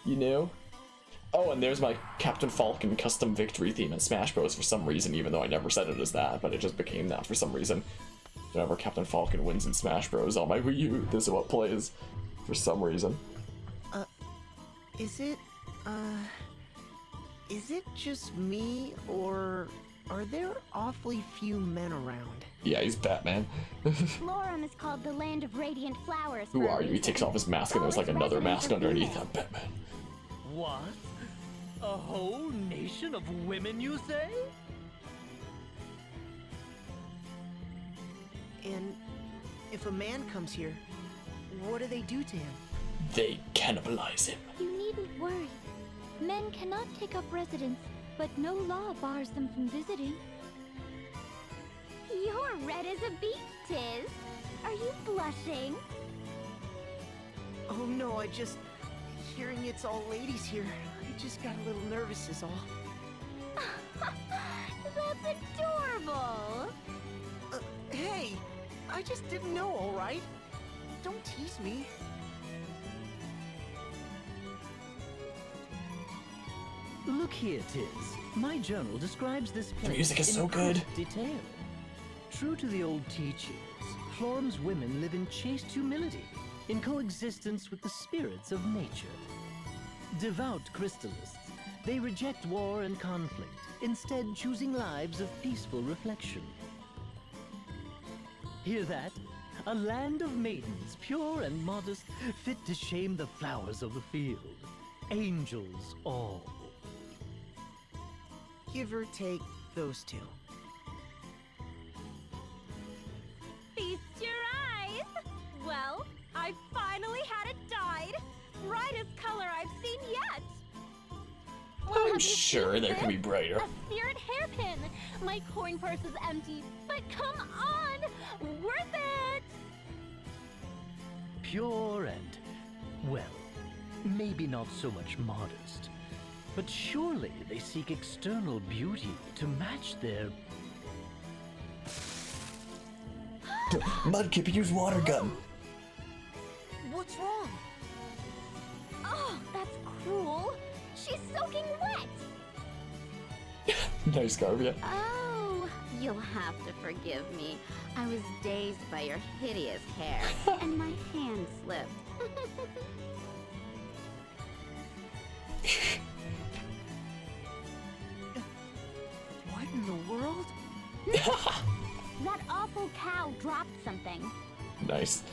You know? Oh, and there's my Captain Falcon custom victory theme in Smash Bros. For some reason, even though I never said it as that, but it just became that for some reason. Whenever Captain Falcon wins in Smash Bros. On my Wii U, this is what plays for some reason. Is it just me, or are there awfully few men around? Yeah, he's Batman. Florum is called the Land of Radiant Flowers. Who are you? He takes off his mask and there's like another mask underneath. I'm Batman. What? A whole nation of women, you say? And if a man comes here, what do they do to him? They cannibalize him. You needn't worry. Men cannot take up residence, but no law bars them from visiting. You're red as a beet, Tiz. Are you blushing? Oh no, hearing it's all ladies here, I just got a little nervous is all. That's adorable. Hey, I just didn't know, alright? Don't tease me. Look here, Tiz. My journal describes this place The music is so in good. great detail. True to the old teachings, Florum's women live in chaste humility, in coexistence with the spirits of nature. Devout crystallists, they reject war and conflict, instead choosing lives of peaceful reflection. Hear that? A land of maidens, pure and modest, fit to shame the flowers of the field. Angels all. Give or take those two. Feast your eyes! Well, I finally had it dyed. Brightest color I've seen yet. Well, I'm have you sure seen there can be this? brighter. A spirit hairpin. My coin purse is empty, but come on! Worth it! Pure and, well, maybe not so much modest, but surely they seek external beauty to match their... Mudkip, use water gun. What's wrong? Oh, that's cruel. She's soaking wet. Nice, Garvia. Oh, you'll have to forgive me. I was dazed by your hideous hair, and my hand slipped. What in the world? That awful cow dropped something. Nice.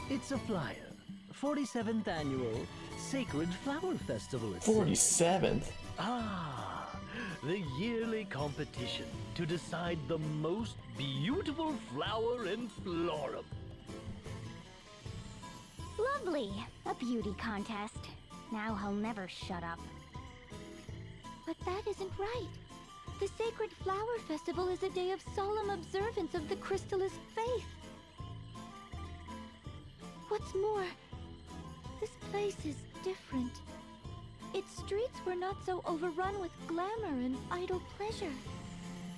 It's a flyer. 47th annual Sacred Flower Festival. 47th? Ah, the yearly competition to decide the most beautiful flower in Florum. Lovely. A beauty contest. Now he'll never shut up. But that isn't right. The Sacred Flower Festival is a day of solemn observance of the Crystallist faith. What's more, this place is different. Its streets were not so overrun with glamour and idle pleasure.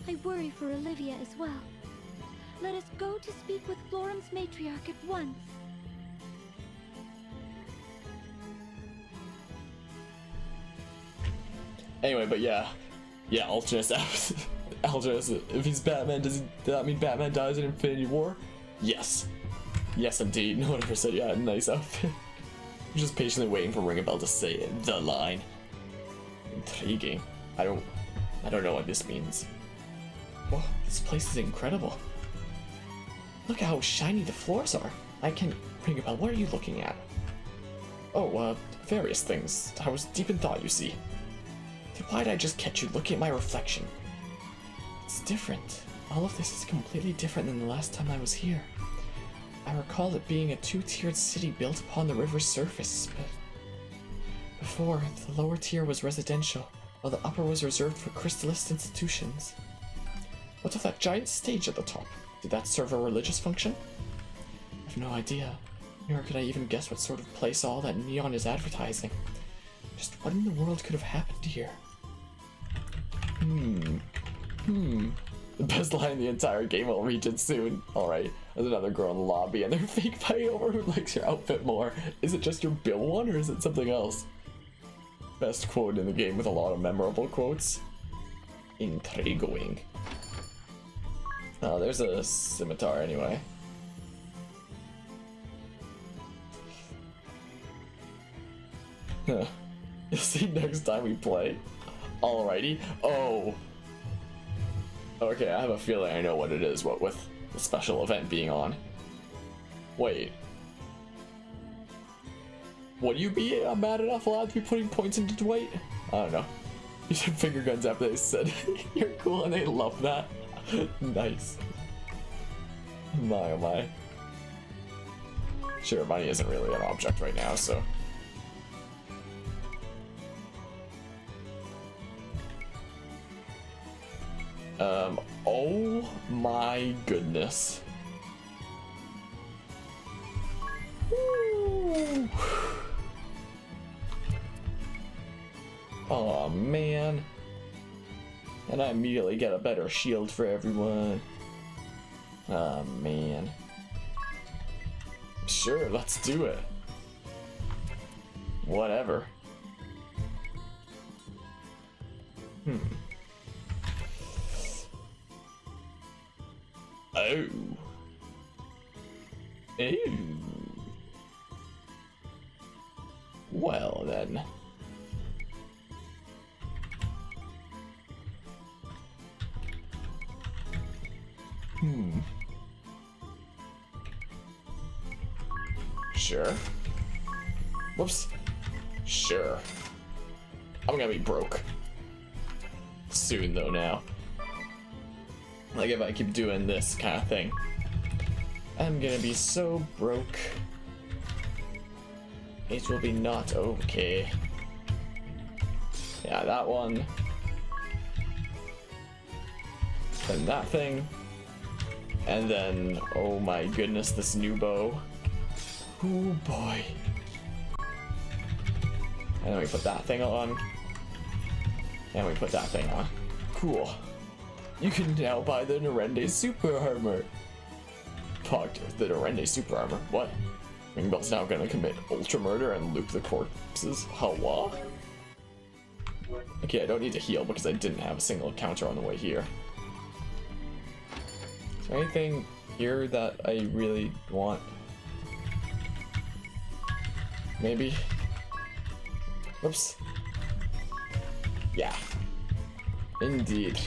I worry for Olivia as well. Let us go to speak with Florum's matriarch at once. Anyway, but yeah, Ultimus, Ultimus, if he's Batman, does that mean Batman dies in Infinity War? Yes. Yes, indeed. No one ever said you had a nice outfit. I'm just patiently waiting for Ringabel to say it, the line. Intriguing. I don't know what this means. Whoa, this place is incredible. Look at how shiny the floors are. Ringabel, what are you looking at? Oh, various things. I was deep in thought, you see. Then why'd I just catch you looking at my reflection? It's different. All of this is completely different than the last time I was here. I recall it being a two-tiered city built upon the river's surface, but before, the lower tier was residential, while the upper was reserved for crystallist institutions. What of that giant stage at the top? Did that serve a religious function? I have no idea, nor could I even guess what sort of place all that neon is advertising. Just what in the world could have happened here? The best line in the entire game. I'll reach it soon. Alright, there's another girl in the lobby and they're fake fighting over who likes your outfit more. Is it just your Bill one or is it something else? Best quote in the game with a lot of memorable quotes. Intriguing. Oh, there's a scimitar anyway. Huh. You'll see next time we play. Alrighty. Oh. Okay, I have a feeling I know what it is, what with the special event being on. Wait. Would you be mad enough allowed to be putting points into Dwight? I don't know. You said finger guns after they said you're cool and they love that. Nice. My oh my. Sure, money isn't really an object right now, so. Oh my goodness. Woo. Oh man. And I immediately get a better shield for everyone. Oh man. Sure, let's do it. Whatever. Oh. Ew. Well then. Sure. Whoops. Sure. I'm gonna be broke. Soon though now. Like if I keep doing this kind of thing. I'm gonna be so broke. It will be not okay. Yeah, that one. Then that thing. And then, oh my goodness, this new bow. Oh boy. And then we put that thing on. And we put that thing on. Cool. You can now buy the Nerende Super Armor. Fuck, the Nerende Super Armor. What? Ringbell's now gonna commit ultra murder and loop the corpses. Hawa? Okay, I don't need to heal because I didn't have a single encounter on the way here. Is there anything here that I really want? Maybe? Whoops. Yeah. Indeed.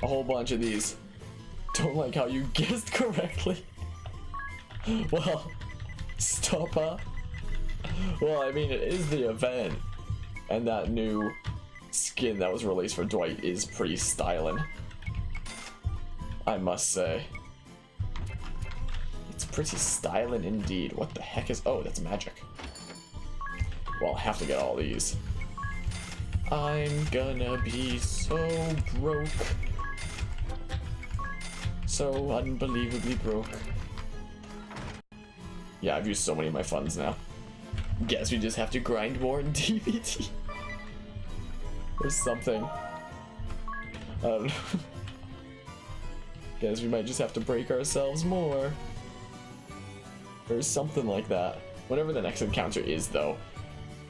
A whole bunch of these. Don't like how you guessed correctly. Well, stop up. Well, I mean, it is the event. And that new skin that was released for Dwight is pretty styling. I must say. It's pretty styling indeed. What the heck is... Oh, that's magic. Well, I have to get all these. I'm gonna be so broke. So unbelievably broke. Yeah, I've used so many of my funds now. Guess we just have to grind more in DVD. Or something. I don't know. Guess we might just have to break ourselves more. Or something like that. Whatever the next encounter is, though,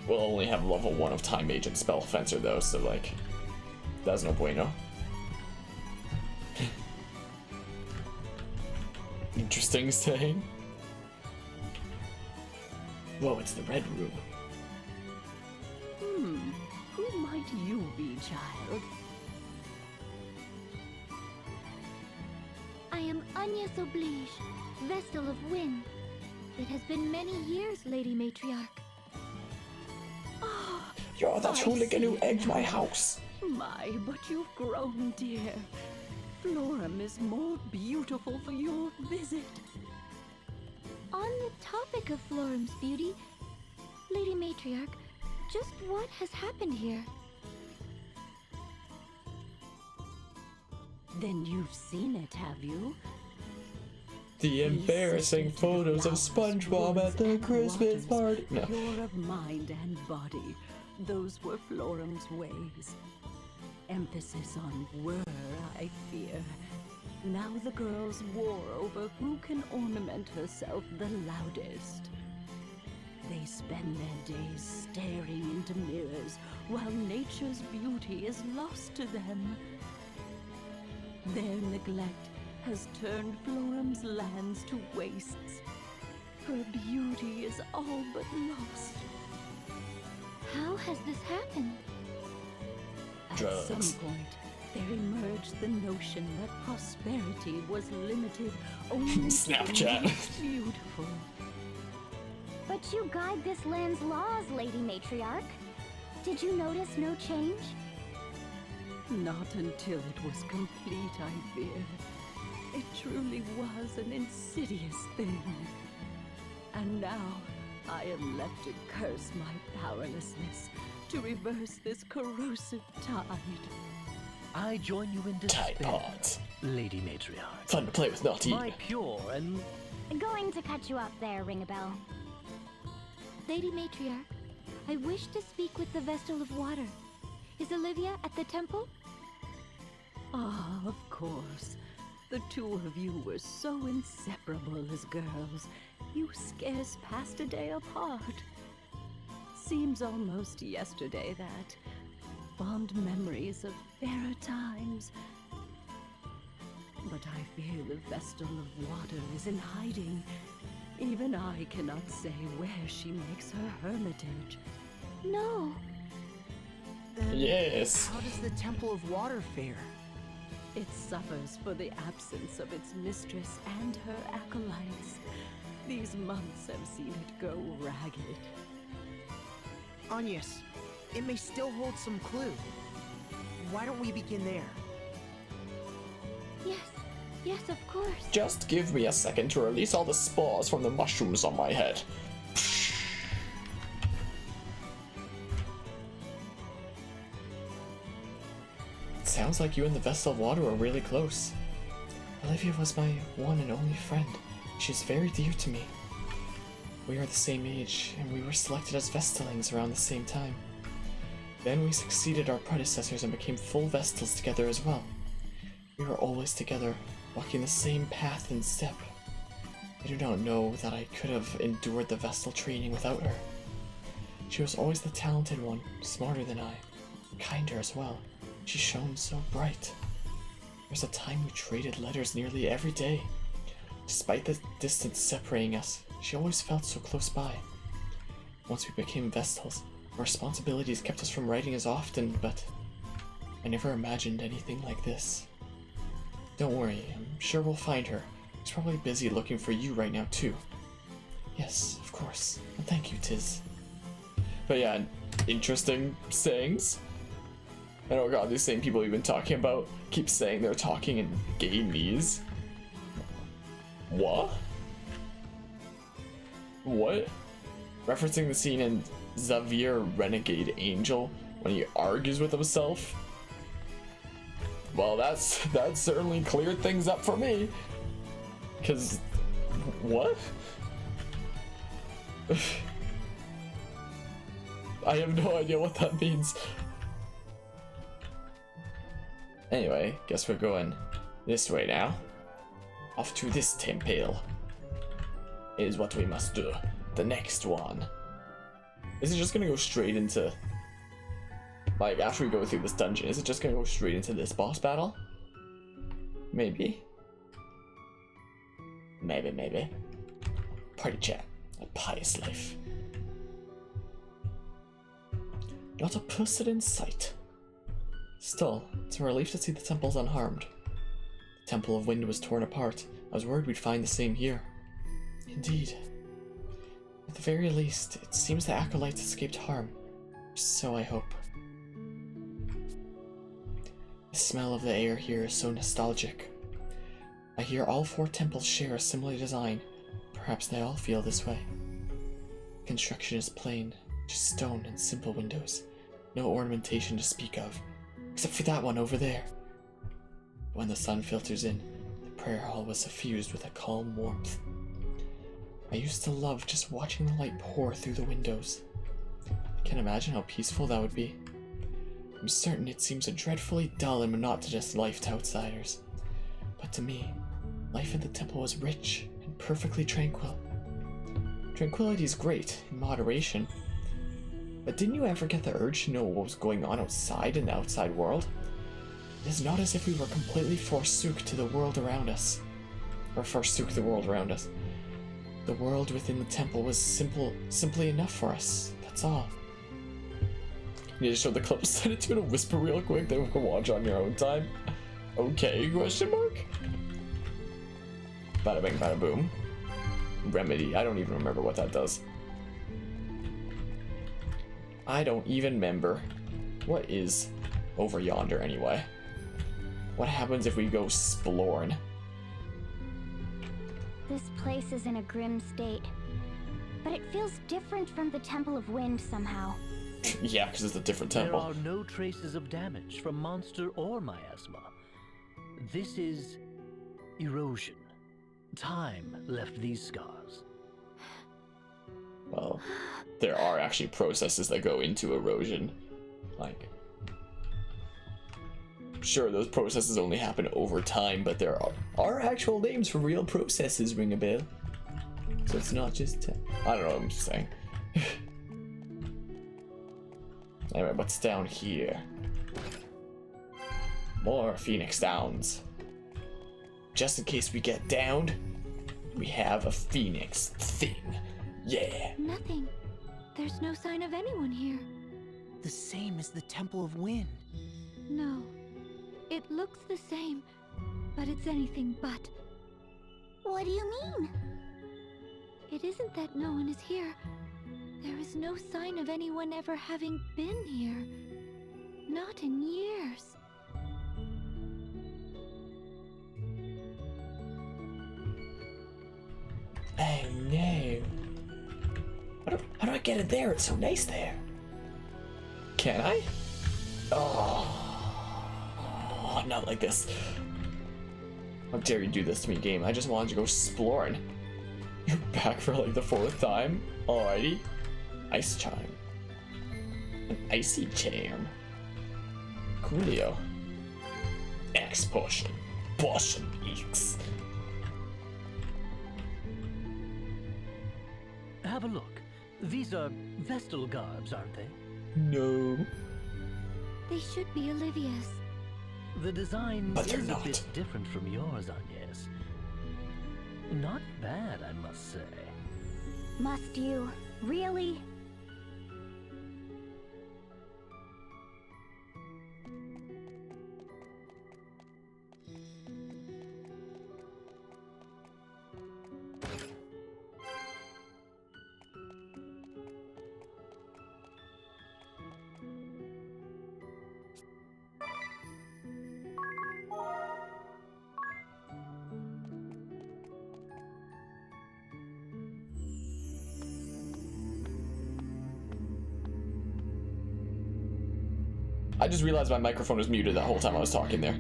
we'll only have level 1 of Time Mage and Spell Fencer, though, so, like, that's no bueno. Interesting saying. Whoa, it's the Red Room. Who might you be, child? I am Agnes Oblige, Vestal of Wind. It has been many years, Lady Matriarch. You're that hooligan who egged my house. My, but you've grown, dear. Florum is more beautiful for your visit. On the topic of Florum's beauty, Lady Matriarch, just what has happened here? Then you've seen it, have you? The embarrassing photos of SpongeBob at the Christmas party. No. Pure of mind and body. Those were Florum's ways. Emphasis on were I fear. Now the girls war over who can ornament herself the loudest. They spend their days staring into mirrors while nature's beauty is lost to them. Their neglect has turned Florum's lands to wastes. Her beauty is all but lost. How has this happened? At Drugs. some point, there emerged the notion that prosperity was limited only to the Snapchat. most beautiful. But you guide this land's laws, Lady Matriarch. Did you notice no change? Not until it was complete, I fear. It truly was an insidious thing. And now, I am left to curse my powerlessness to reverse this corrosive tide. I join you in despair, Tide Pods. Lady Matriarch. Fun to play with, not eat. My pure and Going to cut you up there, Ring-a-Bell. Lady Matriarch, I wish to speak with the Vestal of Water. Is Olivia at the temple? Ah, of course. The two of you were so inseparable as girls. You scarce passed a day apart. Seems almost yesterday that. Fond memories of fairer times. But I fear the Vestal of Water is in hiding. Even I cannot say where she makes her hermitage. No. Then Yes. how does the Temple of Water fare? It suffers for the absence of its mistress and her acolytes. These months have seen it go ragged. Agnes, it may still hold some clue. Why don't we begin there? Yes, of course. Just give me a second to release all the spores from the mushrooms on my head. It sounds like you and the Vestal of Water are really close. Olivia was my one and only friend. She's very dear to me. We are the same age, and we were selected as Vestalings around the same time. Then we succeeded our predecessors and became full Vestals together as well. We were always together, walking the same path and step. I do not know that I could have endured the Vestal training without her. She was always the talented one, smarter than I, kinder as well. She shone so bright. There was a time we traded letters nearly every day. Despite the distance separating us, she always felt so close by. Once we became Vestals, our responsibilities kept us from writing as often, but I never imagined anything like this. Don't worry, I'm sure we'll find her. She's probably busy looking for you right now too. Yes, of course. And thank you, Tiz. But yeah, interesting sayings. And oh god, these same people we've been talking about keep saying they're talking in Gaynese. What? What? Referencing the scene in Xavier Renegade Angel when he argues with himself. Well, that certainly cleared things up for me. Cause what? I have no idea what that means. Anyway, guess we're going this way now. Off to this temple is what we must do. The next one. Is it just gonna go straight into, like, after we go through this dungeon, is it just gonna go straight into this boss battle? Maybe. Maybe. Party chat. A pious life. Not a person in sight. Still, it's a relief to see the temples unharmed. The Temple of Wind was torn apart. I was worried we'd find the same here. Indeed. At the very least, it seems the acolytes escaped harm. So I hope. The smell of the air here is so nostalgic. I hear all 4 temples share a similar design. Perhaps they all feel this way. Construction is plain, just stone and simple windows. No ornamentation to speak of, except for that one over there. When the sun filters in, the prayer hall was suffused with a calm warmth. I used to love just watching the light pour through the windows. I can't imagine how peaceful that would be. I'm certain it seems a dreadfully dull and monotonous life to outsiders. But to me, life in the temple was rich and perfectly tranquil. Tranquility is great, in moderation. But didn't you ever get the urge to know what was going on outside in the outside world? It is not as if we were completely forsook to the world around us. Or forsook the world around us. The world within the temple was simply enough for us. That's all. You need to show the clip, send it to in a whisper real quick, then we can watch on your own time. Okay, question mark? Bada bing, bada boom. Remedy, I don't even remember what that does. I don't even remember. What is over yonder anyway? What happens if we go exploring? This place is in a grim state, but it feels different from the Temple of Wind somehow. Yeah, because it's a different There temple. are no traces of damage from monster or miasma. This is erosion. Time left these scars. Well, there are actually processes that go into erosion. Like, sure, those processes only happen over time, but there are actual names for real processes, ring a bell. So it's not just... I don't know what I'm just saying. Anyway, what's down here? More Phoenix Downs. Just in case we get downed, we have a Phoenix thing. Yeah. Nothing. There's no sign of anyone here. The same as the Temple of Wind. No. It looks the same, but it's anything but. What do you mean? It isn't that no one is here. There is no sign of anyone ever having been here. Not in years. Oh no. How do I get it there? It's so nice there. Can I? Oh, not like this. How dare you do this to me, game? I just wanted to go exploring. You're back for like the 4th time? Alrighty. Ice Chime. An Icy Charm. Coolio. X Potion. Potion X. Have a look. These are Vestal garbs, aren't they? No. They should be Olivia's. The design But they're is not. a bit different from yours, Agnes. Not bad, I must say. Must you? Really? I just realized my microphone was muted that whole time I was talking there.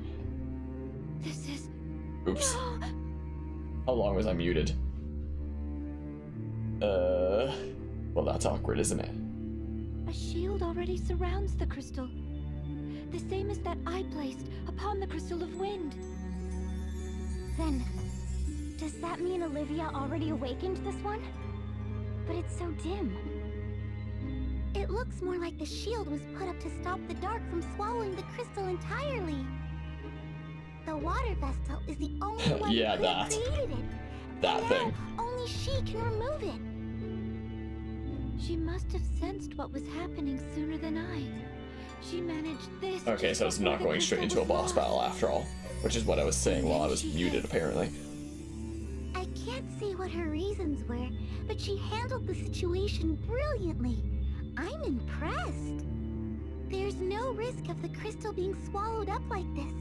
This is... Oops. No! How long was I muted? Well, that's awkward, isn't it? A shield already surrounds the crystal. The same as that I placed upon the Crystal of Wind. Then, does that mean Olivia already awakened this one? But it's so dim. It looks more like the shield was put up to stop the dark from swallowing the crystal entirely. The water vestal is the only one Yeah, who could have that. created it. That And thing. now, only she can remove it. She must have sensed what was happening sooner than I. She managed this. Okay, just so it's before not the going straight crystal into a was boss lost. battle after all, which is what I was saying while I was muted, apparently. I can't see what her reasons were, but she handled the situation brilliantly. I'm impressed. There's no risk of the crystal being swallowed up like this,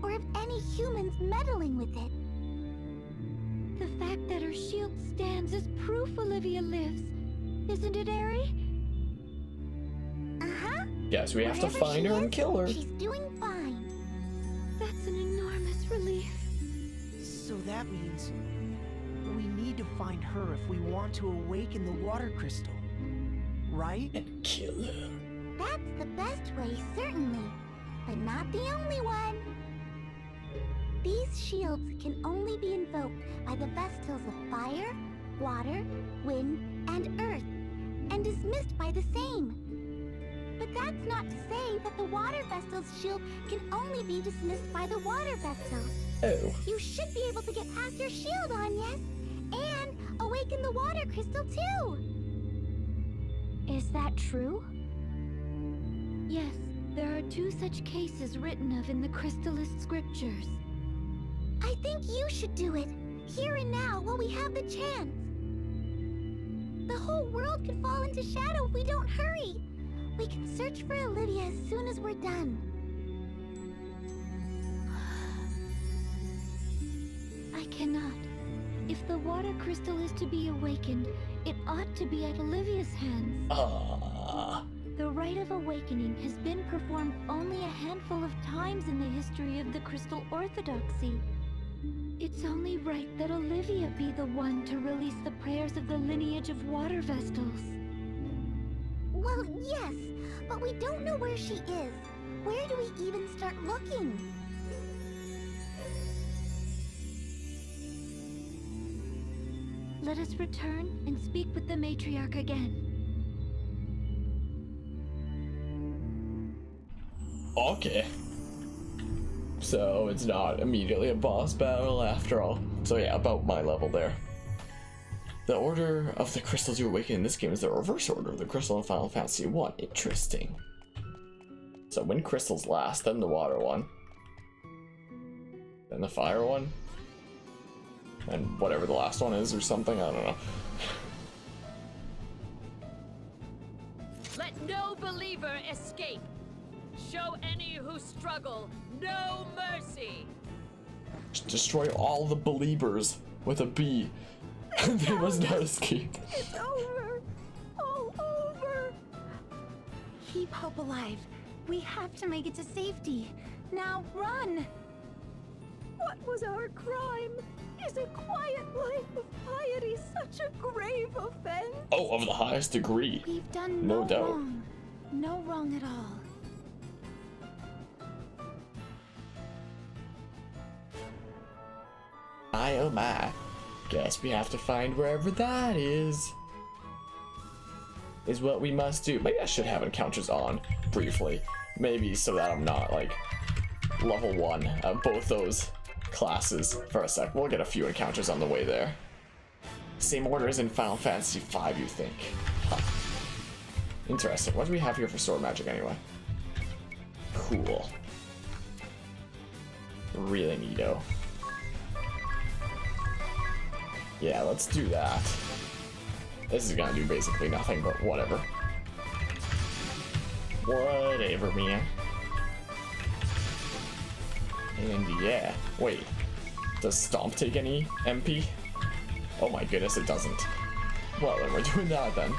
or of any humans meddling with it. The fact that her shield stands is proof Olivia lives. Isn't it, Ari? Uh-huh. Yes, we have to Wherever find she her and is, kill her. She's doing fine. That's an enormous relief. So that means we need to find her if we want to awaken the water crystal. Right? And kill her. That's the best way, certainly, but not the only one. These shields can only be invoked by the Vestals of fire, water, wind, and earth, and dismissed by the same. But that's not to say that the Water Vestal's shield can only be dismissed by the Water Vestal. Oh. You should be able to get past your shield, Agnes, and awaken the Water Crystal too! Is that true? Yes, there are 2 such cases written of in the Crystallist scriptures. I think you should do it, here and now, while we have the chance. The whole world could fall into shadow if we don't hurry. We can search for Olivia as soon as we're done. I cannot. If the water crystal is to be awakened, it ought to be at Olivia's hands. The rite of awakening has been performed only a handful of times in the history of the Crystal Orthodoxy. It's only right that Olivia be the one to release the prayers of the lineage of water vestals. Well, yes, but we don't know where she is. Where do we even start looking? Let us return and speak with the matriarch again. Okay. So it's not immediately a boss battle after all. So yeah, about my level there. The order of the crystals you awaken in this game is the reverse order of the crystal in Final Fantasy 1. Interesting. So wind crystals last, then the water one. Then the fire one. And whatever the last one is or something, I don't know. Let no believer escape. Show any who struggle no mercy. Destroy all the believers with a B. They must not escape. It's over. All over. Keep hope alive. We have to make it to safety. Now run! What was our crime? Is a quiet life of piety such a grave offense? Oh, of the highest degree. We've done No no doubt. wrong. No wrong at all. My oh my. Guess we have to find wherever that is. Is what we must do. Maybe I should have encounters on briefly. Maybe so that I'm not like level 1 of both those classes for a sec. We'll get a few encounters on the way there. Same order as in Final Fantasy V, you think? Huh. Interesting. What do we have here for sword magic anyway? Cool. Really neato. Yeah, let's do that. This is gonna do basically nothing, but whatever. Whatever, man. And yeah, wait. Does Stomp take any MP? Oh my goodness, it doesn't. Well, then we're doing that then.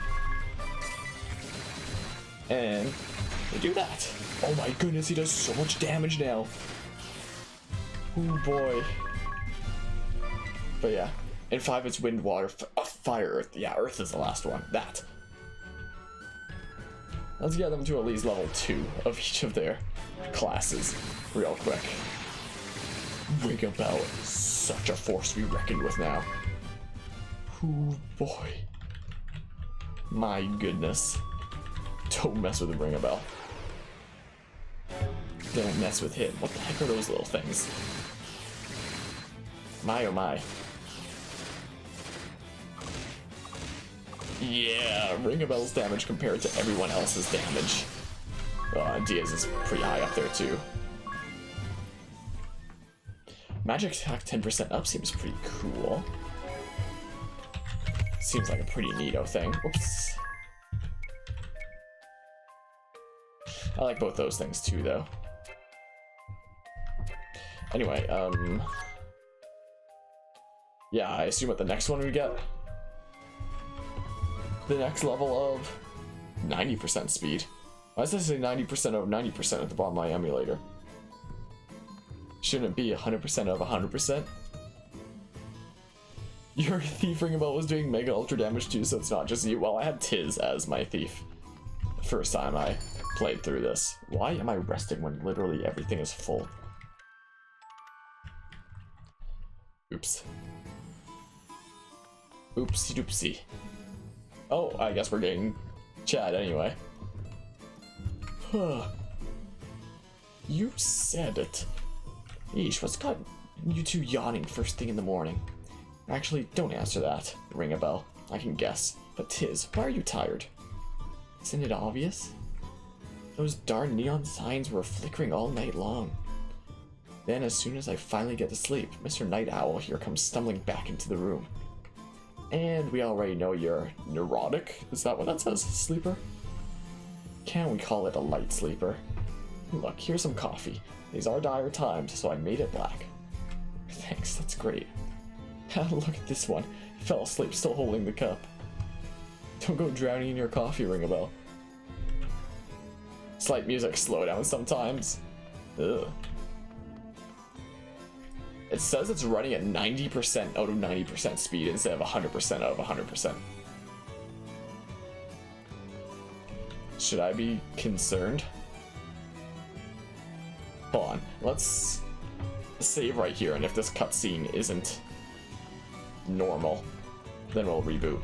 And we do that. Oh my goodness, he does so much damage now. Oh boy. But yeah. In 5, it's wind, water, fire, earth. Yeah, earth is the last one. That. Let's get them to at least level 2 of each of their classes real quick. Ring a bell. Such a force we reckoned with now. Oh boy. My goodness. Don't mess with the ring a bell. Don't mess with him. What the heck are those little things? My oh my. Yeah, Ring a Bell's damage compared to everyone else's damage. Diaz is pretty high up there too. Magic attack 10% up seems pretty cool. Seems like a pretty neato thing. Whoops. I like both those things too, though. Anyway, yeah, I assume at the next one we get the next level of 90% speed. Why does it say 90% of 90% at the bottom of my emulator? Shouldn't it be 100% of 100%? Your thief ring about was doing mega ultra damage too, so it's not just you. Well, I had Tiz as my thief first time I played through this. Why am I resting when literally everything is full? Oops. Oopsie doopsie. Oh, I guess we're getting chat anyway. You said it. Yeesh, what's got you two yawning first thing in the morning? Actually, don't answer that. Ring a bell. I can guess. But Tiz, why are you tired? Isn't it obvious? Those darn neon signs were flickering all night long. Then, as soon as I finally get to sleep, Mr. Night Owl here comes stumbling back into the room. And we already know you're neurotic. Is that what that says, sleeper? Can we call it a light sleeper? Look, here's some coffee. These are dire times, so I made it black. Thanks, that's great. Look at this one. He fell asleep still holding the cup. Don't go drowning in your coffee, ring a bell. Slight music slow down sometimes. Ugh. It says it's running at 90% out of 90% speed instead of 100% out of 100%. Should I be concerned? Hold on, let's save right here, and if this cutscene isn't normal, then we'll reboot.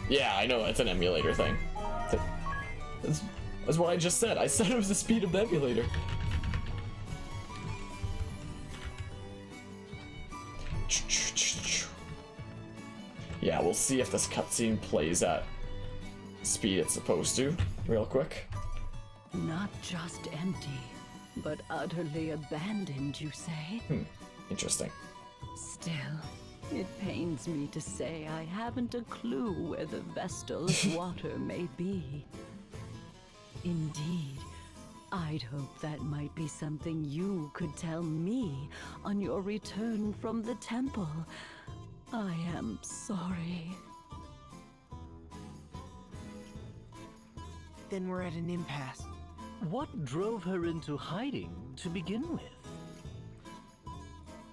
Yeah, I know, it's an emulator thing. That's what I just said. I said it was the speed of the emulator. Yeah, we'll see if this cutscene plays at speed it's supposed to, real quick. Not just empty, but utterly abandoned, you say? Interesting. Still, it pains me to say I haven't a clue where the Vestal's water may be. Indeed, I'd hope that might be something you could tell me on your return from the temple. I am sorry. Then we're at an impasse. What drove her into hiding to begin with?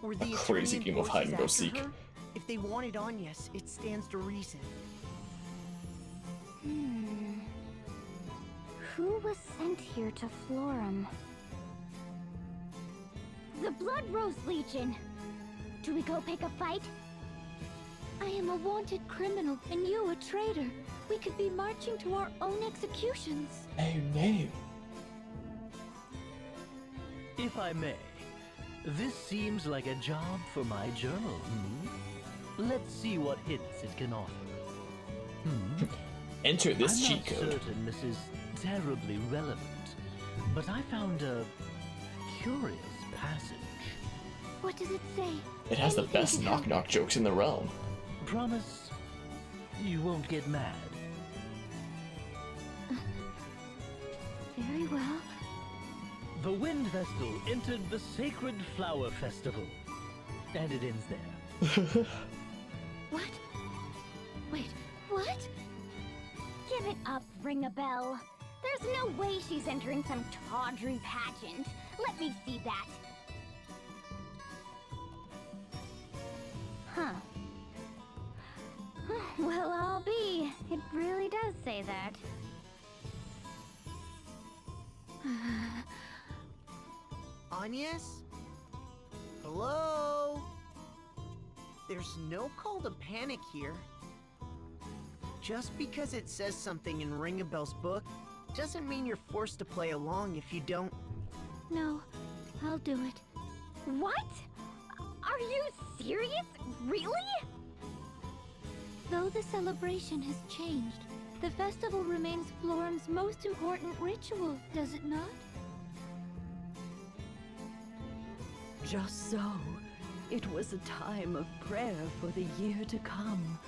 Were the Crazy Eternian game of hide and go forces seek. after her? If they wanted Anyas, it stands to reason. Who was sent here to Florum? The Blood Rose Legion! Do we go pick a fight? I am a wanted criminal, and you a traitor. We could be marching to our own executions. Oh no. If I may, this seems like a job for my journal, Let's see what hints it can offer. Enter this I'm cheat not code. certain this is terribly relevant, but I found a curious passage. What does it say? It has the Anything best to help. knock-knock jokes in the realm. Promise you won't get mad. Very well. The Wind Vestal entered the Sacred Flower Festival. And it ends there. What? Wait, what? Give it up, Ring a Bell. There's no way she's entering some tawdry pageant. Let me see that. Huh. Well, I'll be. It really does say that. Anyas? Hello? There's no call to panic here. Just because it says something in Ring a Bell's book doesn't mean you're forced to play along if you don't. No, I'll do it. What? Are you serious? Really? Though the celebration has changed, the festival remains Florum's most important ritual, does it not? Just so, it was a time of prayer for the year to come,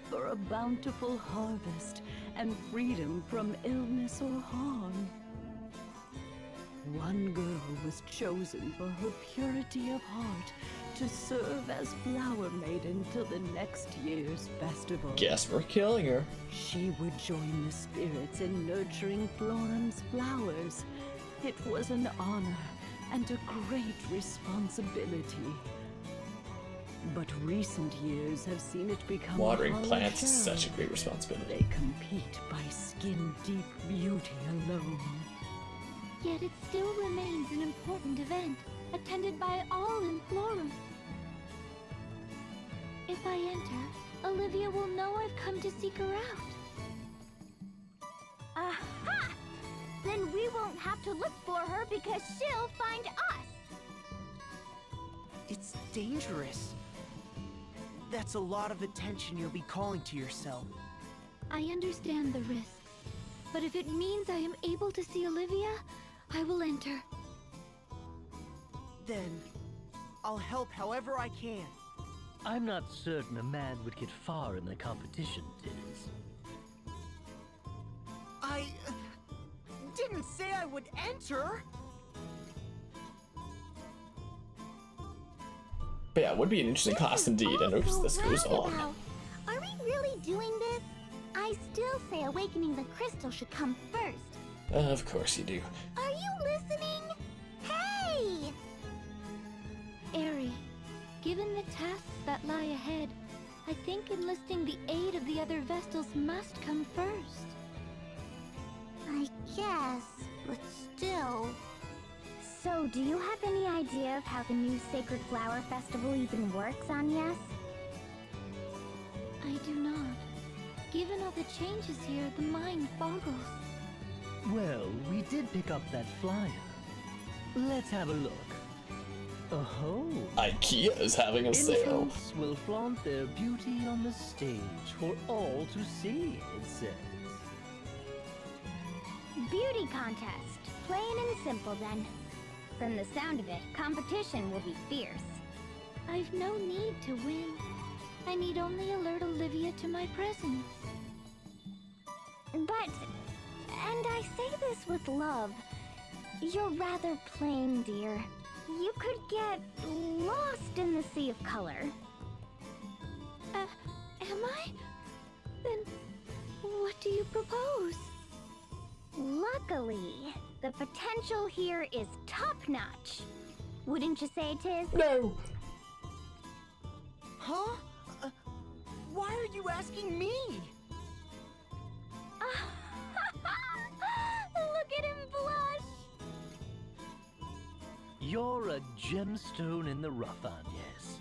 for a bountiful harvest and freedom from illness or harm. One girl was chosen for her purity of heart to serve as flower maiden till the next year's festival. Guess we're killing her. She would join the spirits in nurturing Florum's flowers. It was an honor and a great responsibility. But recent years have seen it become Watering a hollow plants is shell. such a great responsibility. They compete by skin-deep beauty alone. Yet it still remains an important event, attended by all in Florum. If I enter, Olivia will know I've come to seek her out. Aha! Then we won't have to look for her because she'll find us! It's dangerous. That's a lot of attention you'll be calling to yourself. I understand the risks, but if it means I am able to see Olivia, I will enter. Then, I'll help however I can. I'm not certain a man would get far in the competition, Tiz. I didn't say I would enter. But yeah, it would be an interesting class indeed, and oops, this goes on. Are we really doing this? I still say awakening the crystal should come first. Of course you do. Are you listening? Hey! Aerie, given the tasks that lie ahead, I think enlisting the aid of the other Vestals must come first. I guess, but still. So, do you have any idea of how the new Sacred Flower Festival even works, Agnes? I do not. Given all the changes here, the mind boggles. Well, we did pick up that flyer. Let's have a look. Oh, IKEA is having a sale. infants will flaunt their beauty on the stage for all to see, it says. Beauty contest. Plain and simple, then. From the sound of it, competition will be fierce. I've no need to win. I need only alert Olivia to my presence. But, and I say this with love, you're rather plain, dear. You could get lost in the sea of color. Am I? Then, what do you propose? Luckily, the potential here is top-notch. Wouldn't you say, Tiz? No! Huh? Why are you asking me? Look at him blush! You're a gemstone in the rough, Agnes.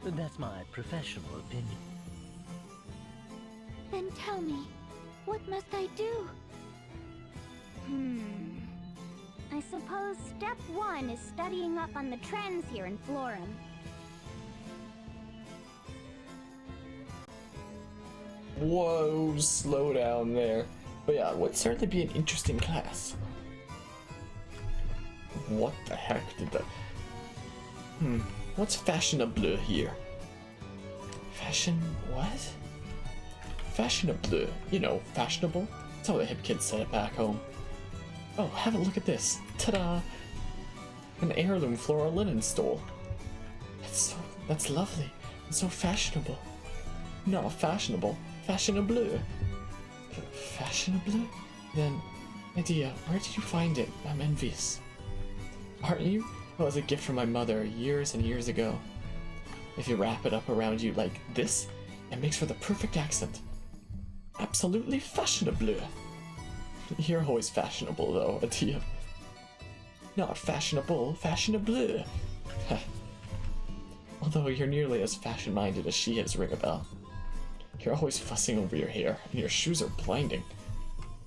That's my professional opinion. Then tell me, what must I do? I suppose step 1 is studying up on the trends here in Florum. Whoa, slow down there. But yeah, it would certainly be an interesting class. What the heck did that... What's fashionable here? Fashion... what? Fashionable. You know, fashionable? That's how the hip kids said it back home. Oh, have a look at this. Ta-da! An heirloom floral linen stole. That's lovely. And so fashionable. Not fashionable. Fashionable. Fashionable? Then, idea, where did you find it? I'm envious. Aren't you? It was a gift from my mother years and years ago. If you wrap it up around you like this, it makes for the perfect accent. Absolutely fashionable. You're always fashionable, though, Atia. Not fashionable, fashionable. Although you're nearly as fashion-minded as she is, Ring a Bell. You're always fussing over your hair, and your shoes are blinding.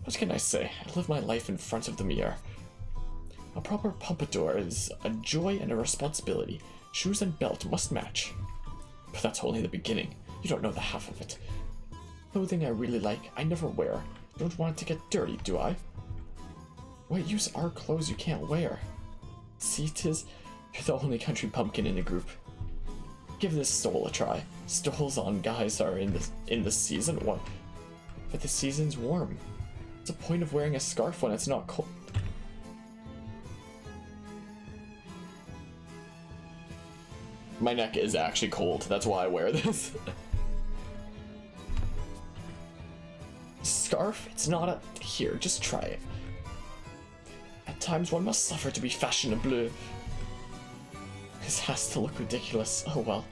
What can I say? I live my life in front of the mirror. A proper pompadour is a joy and a responsibility. Shoes and belt must match. But that's only the beginning. You don't know the half of it. Clothing I really like, I never wear. Don't want it to get dirty, do I? Why use our clothes you can't wear? See, Tiz, you're the only country pumpkin in the group. Give this stole a try. Stoles on guys are in the season. What? But the season's warm. What's the point of wearing a scarf when it's not cold? My neck is actually cold. That's why I wear this. Scarf? It's not a... Here, just try it. At times one must suffer to be fashionable. This has to look ridiculous. Oh well.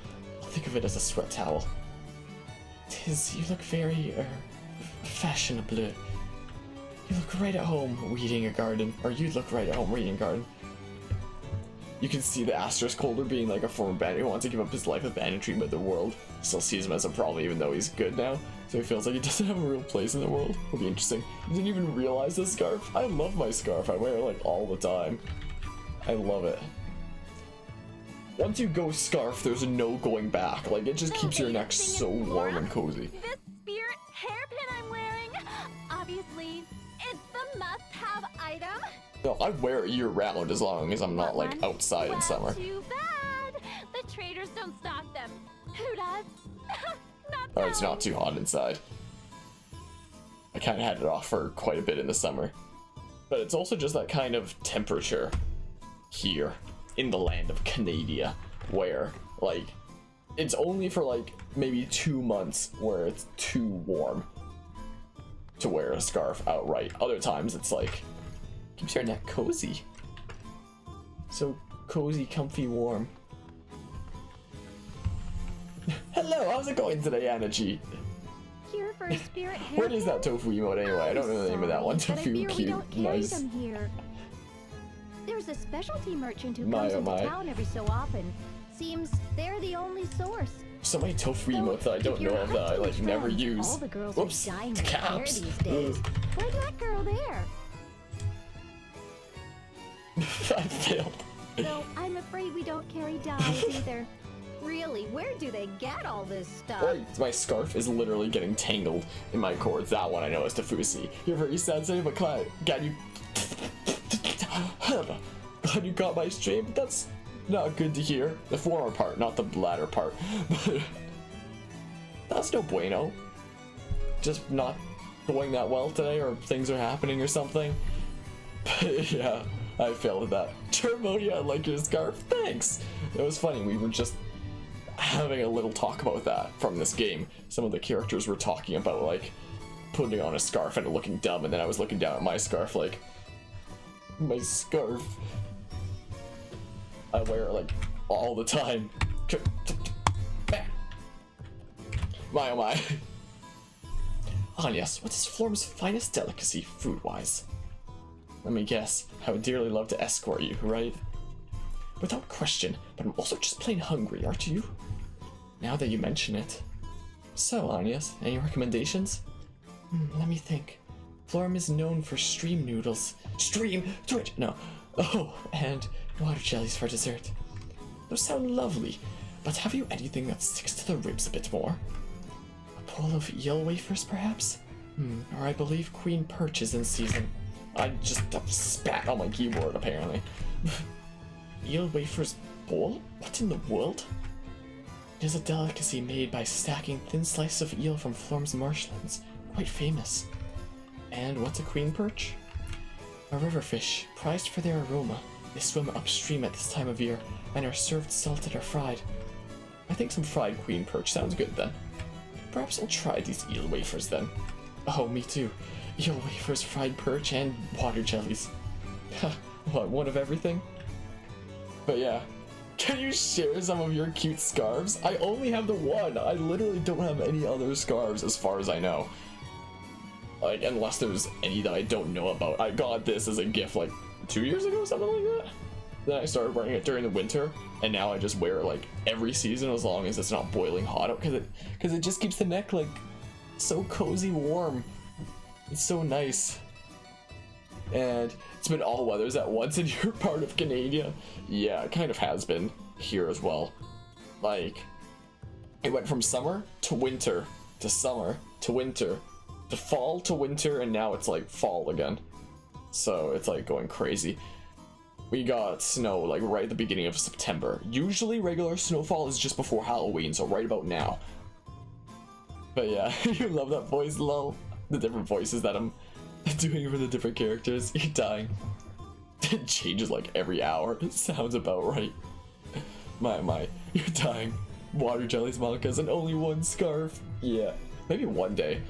I'll think of it as a sweat towel. Tis, you look very, fashionable. You look right at home weeding a garden, or you'd look right at home weeding a garden. You can see the asterisk holder being like a former bandit who wants to give up his life of banditry, but the world still sees him as a problem even though he's good now. So he feels like he doesn't have a real place in the world. It'll be interesting. You didn't even realize this scarf? I love my scarf. I wear it like all the time. I love it. Once you go scarf, there's no going back. Like, it just keeps your neck so warm and cozy. This spirit hairpin I'm wearing, obviously, it's the must-have item. No, I wear it year-round as long as I'm not, like, One? outside in Well, summer. Too bad. The traders don't stock them. Who does? Not Or it's Sally. not too hot inside. I kind of had it off for quite a bit in the summer. But it's also just that kind of temperature here in the land of Canada where, like, it's only for, like, maybe 2 months where it's too warm to wear a scarf outright. Other times it's like, keeps your neck cozy. So cozy, comfy, warm. Hello, how's it going today, Energy? Here for a spirit hairpin? What is that tofu emote anyway? I don't know the name of that one. Sorry, but I Tofu, fear we cute, don't carry nice. them here. There's a specialty merchant who My, comes oh into my. town every so often. Seems they're the only source. So many tofu So, emotes that I don't if you're know of that I hunting like never friends, use. All the girls Whoops, are dying it's of hair caps. these days. Like that girl there. I failed. Though I'm afraid we don't carry dyes either. Really, where do they get all this stuff? Right, my scarf is literally getting tangled in my cords. That one I know is Tafusi. You're very sensitive, but glad you glad you got my stream. That's not good to hear. The former part, not the latter part. But that's no bueno. Just not going that well today, or things are happening or something. But yeah, I failed at that. Termonia, I like your scarf. Thanks. It was funny. We were just having a little talk about that from this game. Some of the characters were talking about like putting on a scarf and it looking dumb, and then I was looking down at my scarf like, my scarf. I wear it like all the time. My oh my. Ah yes, what is Florm's finest delicacy food-wise? Let me guess, I would dearly love to escort you, right? Without question, but I'm also just plain hungry, aren't you? Now that you mention it. So, Anyas, any recommendations? Let me think. Florm is known for stream noodles. Twitch! No. Oh, and water jellies for dessert. Those sound lovely, but have you anything that sticks to the ribs a bit more? A bowl of eel wafers, perhaps? Or I believe Queen Perch is in season. I just spat on my keyboard, apparently. Eel wafers bowl? What in the world? It is a delicacy made by stacking thin slices of eel from Florm's marshlands. Quite famous. And what's a queen perch? A river fish, prized for their aroma. They swim upstream at this time of year and are served salted or fried. I think some fried queen perch sounds good then. Perhaps I'll try these eel wafers then. Oh, me too. Eel wafers, fried perch, and water jellies. What, one of everything? But yeah, can you share some of your cute scarves? I only have the one. I literally don't have any other scarves as far as I know. Like, unless there's any that I don't know about. I got this as a gift like 2 years ago, something like that. Then I started wearing it during the winter, and now I just wear it like every season as long as it's not boiling hot out, because it just keeps the neck like so cozy warm. It's so nice. And it's been all weathers at once in your part of Canada. Yeah, it kind of has been here as well. Like, it went from summer to winter to summer to winter to fall to winter, and now it's like fall again. So it's like going crazy. We got snow like right at the beginning of September. Usually regular snowfall is just before Halloween, so right about now. But yeah, you love that voice, lol. The different voices that I'm doing for the different characters. You're dying. It changes like every hour. It sounds about right. My, you're dying. Water jellies, mankas, and only one scarf. Yeah, maybe one day.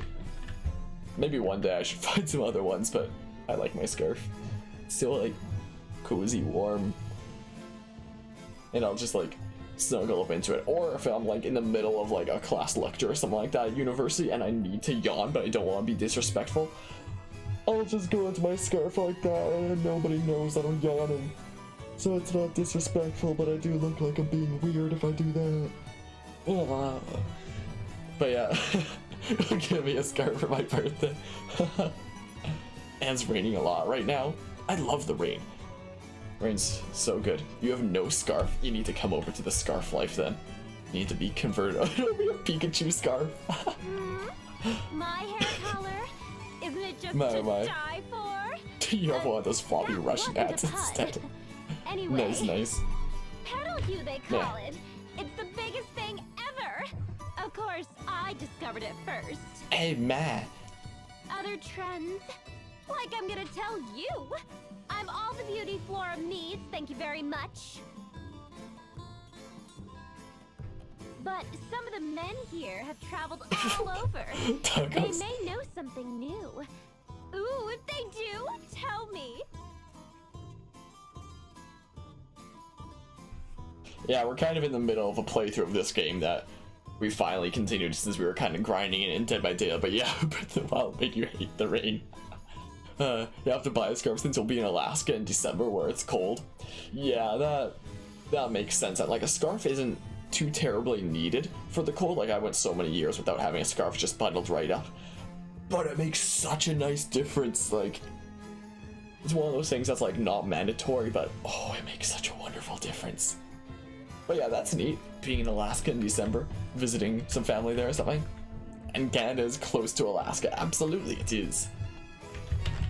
Maybe one day I should find some other ones, but I like my scarf. It's so like cozy, warm. And I'll just like snuggle up into it. Or if I'm like in the middle of like a class lecture or something like that at university and I need to yawn but I don't want to be disrespectful, I'll just go into my scarf like that and nobody knows that I'm yawning. So it's not disrespectful, but I do look like I'm being weird if I do that. But yeah, give me a scarf for my birthday. And it's raining a lot right now. I love the rain. Rain's so good. You have no scarf. You need to come over to the scarf life then. You need to be converted. It'll be a Pikachu scarf. My hair color? Isn't it just My. die for? You have one of those floppy That Russian wasn't hats a pun. instead. Anyway, Nice. pedal hue they Yeah. call it. It's the biggest thing ever. Of course, I discovered it first. Hey, man. Other trends? Like I'm gonna tell you. I'm all the beauty Flora needs, thank you very much. But some of the men here have traveled all over. They Tacos. may know something new. Ooh, if they do, tell me. Yeah, we're kind of in the middle of a playthrough of this game that we finally continued since we were kind of grinding it in Dead by Daylight. But yeah, Breath of the Wild make you hate the rain. You have to buy a scarf since you'll be in Alaska in December where it's cold. Yeah, that makes sense. That like a scarf isn't too terribly needed for the cold. Like I went so many years without having a scarf just bundled right up. But it makes such a nice difference. Like it's one of those things that's like not mandatory, but oh, it makes such a wonderful difference. But yeah, that's neat. Being in Alaska in December, visiting some family there or something. And Canada is close to Alaska. Absolutely it is.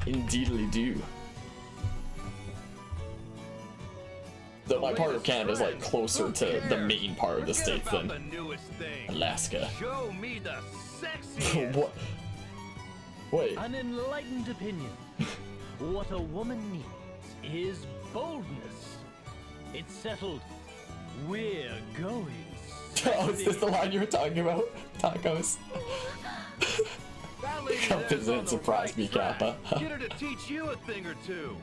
Indeedly do. Though my part of Canada is like closer to the main part of the state than Alaska. Show me the sexiest. What? Wait. An enlightened opinion. What a woman needs is boldness. It's settled. We're going. Oh, is this the line you were talking about? Tacos. That lady Come there's visit on and the surprise right me, track. Kappa. Get her to teach you a thing or two.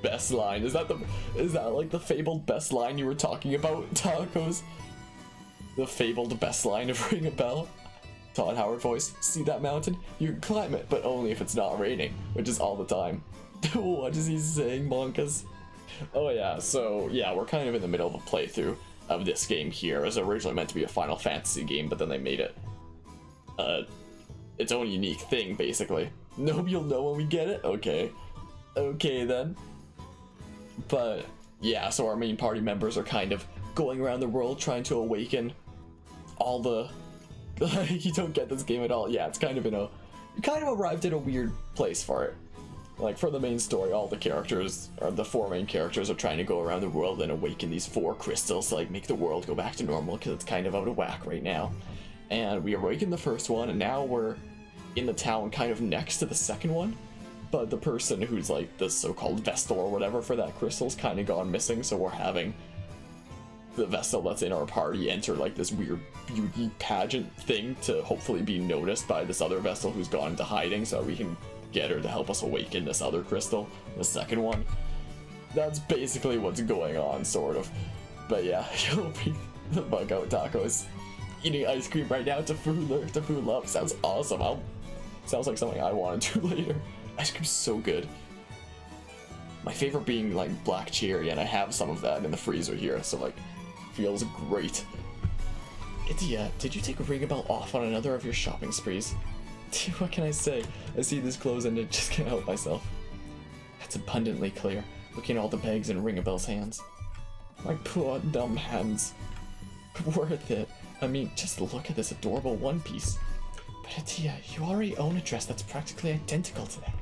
Best line. Is that like the fabled best line you were talking about, Tacos? The fabled best line of Ring a Bell? Todd Howard voice. See that mountain? You can climb it, but only if it's not raining, which is all the time. What is he saying, Monkas? Oh yeah, so yeah, we're kind of in the middle of a playthrough of this game here. It was originally meant to be a Final Fantasy game, but then they made it its own unique thing, basically. Nope, you'll know when we get it? Okay. Okay then. But yeah, so our main party members are kind of going around the world trying to awaken all the... You don't get this game at all. Yeah, it's kind of you kind of arrived at a weird place for it. Like, for the main story, all the characters, or the 4 main characters, are trying to go around the world and awaken these 4 crystals to, like, make the world go back to normal, because it's kind of out of whack right now. And we awakened the first one, and now we're in the town kind of next to the second one. But the person who's, like, the so-called Vestal or whatever for that crystal's kind of gone missing, so we're having the Vestal that's in our party enter, like, this weird beauty pageant thing to hopefully be noticed by this other Vestal who's gone into hiding, so we can get her to help us awaken this other crystal, the second one. That's basically what's going on, sort of. But yeah, you'll be the bug out tacos. Eating ice cream right now to food love. Sounds awesome. Sounds like something I want to do later. Ice cream's so good. My favorite being like black cherry, and I have some of that in the freezer here, so like, feels great. Idia, did you take Ring a Bell off on another of your shopping sprees? What can I say? I see this clothes and I just can't help myself. That's abundantly clear, looking at all the bags in Ring a Bell's hands. My poor dumb hands. Worth it. I mean, just look at this adorable one piece. But Atia, you already own a dress that's practically identical to that.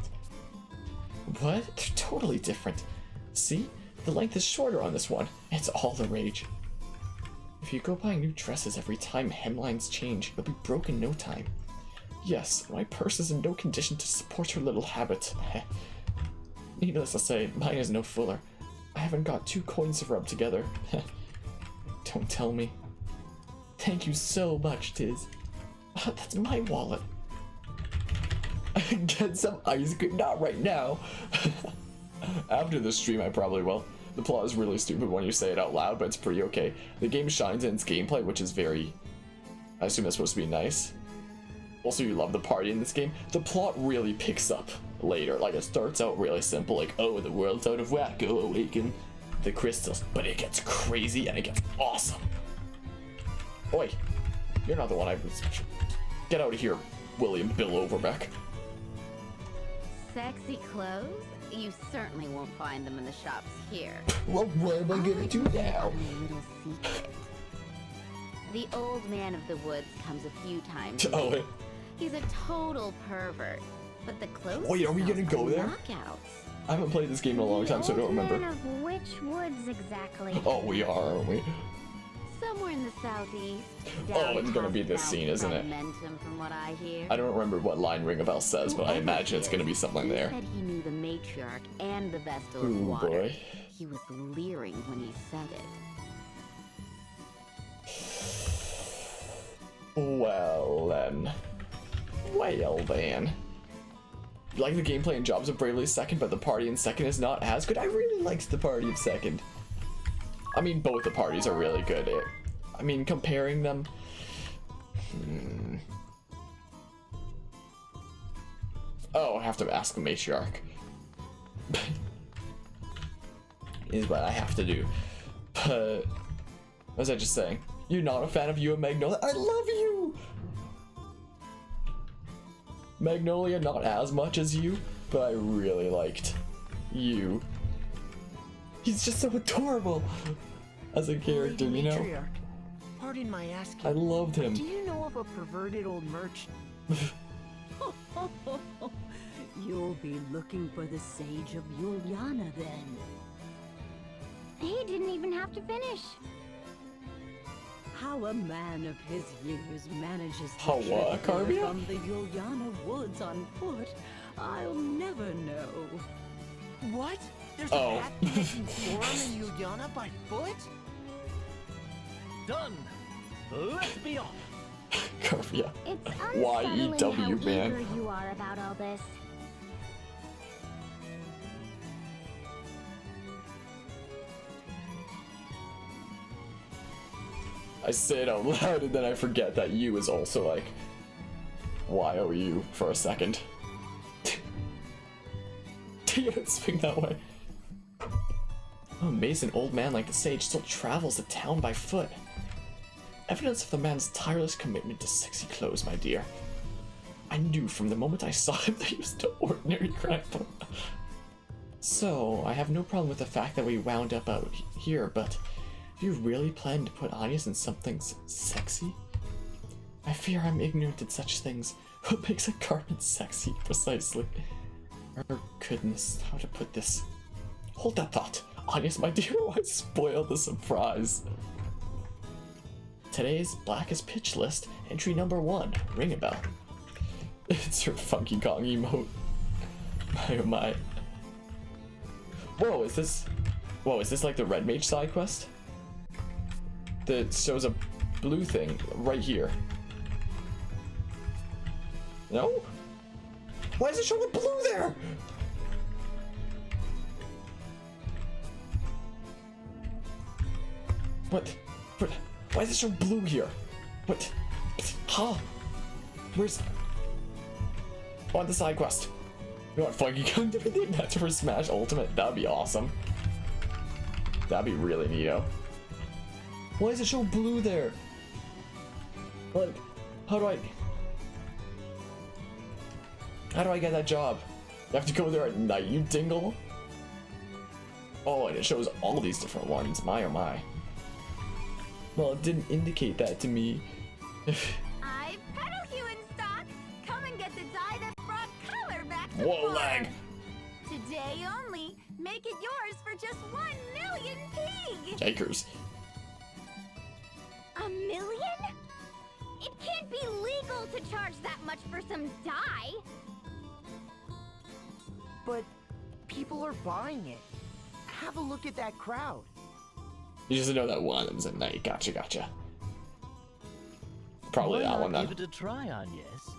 What? They're totally different. See? The length is shorter on this one. It's all the rage. If you go buying new dresses every time hemlines change, you'll be broke in no time. Yes, my purse is in no condition to support your little habit. Needless to say, mine is no fuller. I haven't got 2 coins to rub together. Don't tell me. Thank you so much, Tiz. That's my wallet. Get some ice cream, not right now. After the stream, I probably will. The plot is really stupid when you say it out loud, but it's pretty okay. The game shines in its gameplay, which is very... I assume that's supposed to be nice. Also, you love the party in this game. The plot really picks up later. Like, it starts out really simple, like, oh, the world's out of whack, go awaken the crystals. But it gets crazy and it gets awesome. Oi, you're not the one I was... Get out of here, William Bill Overbeck. Sexy clothes? You certainly won't find them in the shops here. Well, what am I gonna do now? A little secret. The old man of the woods comes a few times a Oh, week. He's a total pervert, but the clothes. Wait, are we gonna go there? Knockouts. I haven't played this game in a long time, so I don't remember. Man of which woods exactly? Oh, we are, aren't we? Somewhere in the southeast. Oh, it's gonna be this scene, isn't it? Momentum, from what I hear. I don't remember what line Ring a Bell says, but I imagine it's gonna be something He there. said he knew the matriarch and the Vestal of Ooh, Water. boy. He was leering when he said it. Well then. Well then. You like the gameplay in Jobs of Bravely Second, but the party in Second is not as good? I really liked the party in Second. I mean, both the parties are really good. I mean, comparing them... Oh, I have to ask the matriarch. Is what I have to do. But... What was I just saying? You're not a fan of you and Magnolia? I love you! Magnolia, not as much as you, but I really liked you. He's just so adorable as a character, you know? Matriarch, pardon my asking. I loved him. Do you know of a perverted old merchant? You'll be looking for the Sage of Yuliana then. He didn't even have to finish. How a man of his years manages to How what, trek there Carvia? from the Yuliana woods on foot, I'll never know. What? There's Oh. a path connecting Florum and Yuliana by foot? Done. Let's be off. Carvia. It's Y-E-W, unsettling how man. eager you are about all this. I say it out loud and then I forget that you is also like Y-O-U for a second. You don't swing that way. Oh, amazing, old man like the sage still travels the town by foot. Evidence of the man's tireless commitment to sexy clothes, my dear. I knew from the moment I saw him that he was no ordinary grandpa. So, I have no problem with the fact that we wound up out here, but do you really plan to put Agnes in something sexy? I fear I'm ignorant at such things. What makes a garment sexy, precisely? Oh goodness, how to put this? Hold that thought. Agnes, my dear, why spoil the surprise? Today's Black as Pitch list, entry number 1, ring a bell. It's her Funky Kong emote. My oh my. Whoa, is this like the Red Mage side quest? That shows a blue thing right here. No? Why is it showing blue there? What? Why is it showing blue here? What? Huh? Where's... On the side quest. You want Funky Kong to be the adventure for Smash Ultimate? That'd be awesome. That'd be really neato. Why is it showing blue there? Like, how do I get that job? You have to go there at night, you dingle? Oh, and it shows all these different ones. My oh my. Well, it didn't indicate that to me. I peddle you in stock. Come and get the dye that brought color back to Whoa, form. lag. Today only. Make it yours for just 1 million pig. Yikers. A million? It can't be legal to charge that much for some dye. But people are buying it. Have a look at that crowd. You just know that one of them's at night. Gotcha. Probably Why that not one then. give it a try, Agnes?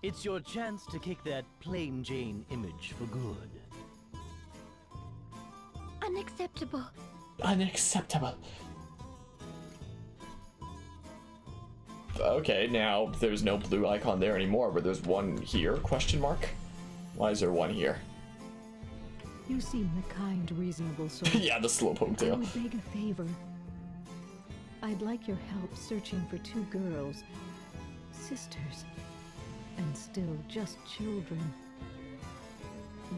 It's your chance to kick that plain Jane image for good. A Unacceptable. Unacceptable. Okay, now there's no blue icon there anymore, but there's one here, question mark? Why is there one here? You seem the kind, reasonable sort. Yeah, the slowpoke I tail. would beg a favor. I'd like your help searching for two girls, sisters, and still just children.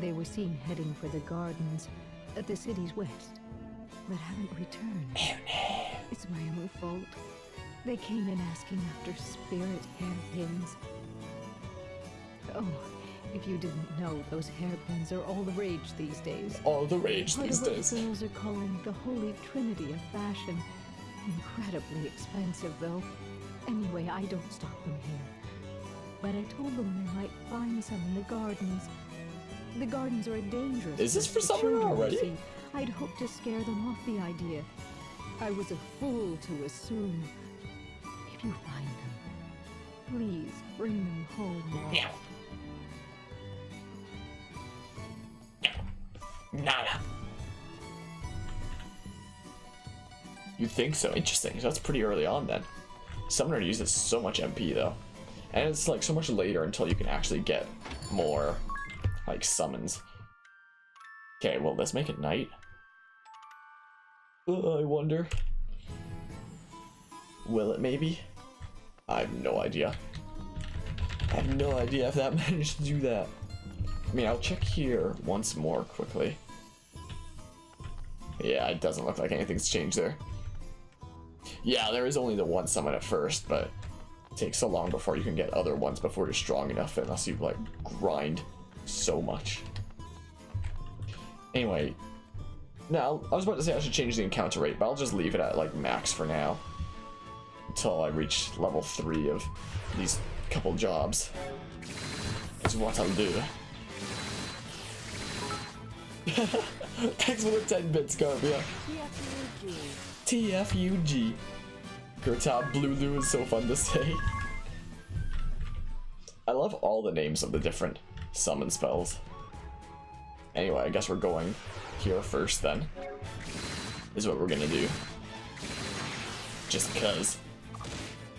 They were seen heading for the gardens at the city's west, but haven't returned. Oh no. It's my own fault. They came in asking after spirit hairpins. Oh, if you didn't know, those hairpins are all the rage these days. All the rage Part these of what days. the girls are calling the holy trinity of fashion. Incredibly expensive, though. Anyway, I don't stock them here. But I told them they might find some in the gardens. The gardens are a dangerous Is this place for summer children, you already? see. I'd hoped to scare them off the idea. I was a fool to assume. If you find them, please bring them home. Meow. Nada. You think so? Interesting. So that's pretty early on then. Summoner uses so much MP though. And it's like so much later until you can actually get more like summons. Okay, well let's make it night. I wonder. Will it maybe? I have no idea. I have no idea if that managed to do that. I mean, I'll check here once more quickly. Yeah, it doesn't look like anything's changed there. Yeah, there is only the one summon at first, but it takes so long before you can get other ones before you're strong enough, unless you like grind so much. Anyway, now I was about to say I should change the encounter rate, but I'll just leave it at like max for now until I reach level 3 of these couple jobs. That's what I'll do. Thanks for the 10 bits, Garbia. TFUG. Gertab Blulu is so fun to say. I love all the names of the different summon spells. Anyway, I guess we're going here first then. Is what we're gonna do. Just cuz.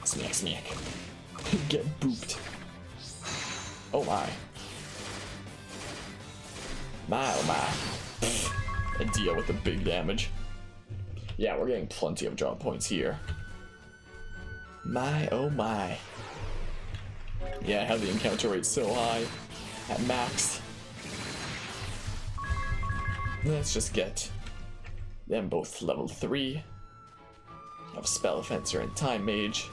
Smack, smack. Get booped. Oh my. My, oh my. Pfft. A deal with the big damage. Yeah, we're getting plenty of job points here. My, oh my. Yeah, I have the encounter rate so high. At max. Let's just get them both level 3. Have Spell Fencer and Time Mage.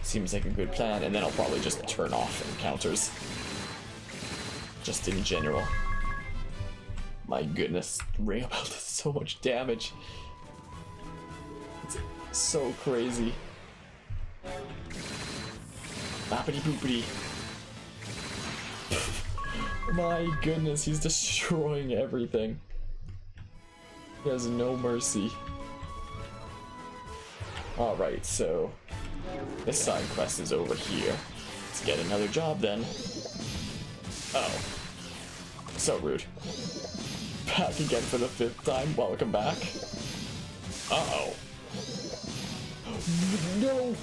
Seems like a good plan, and then I'll probably just turn off encounters. Just in general. My goodness, Ring of Belt does so much damage. It's so crazy. Boppity boopity. My goodness, he's destroying everything. He has no mercy. Alright, so this side quest is over here. Let's get another job then. Oh. So rude. Back again for the 5th time. Welcome back. Uh-oh. No!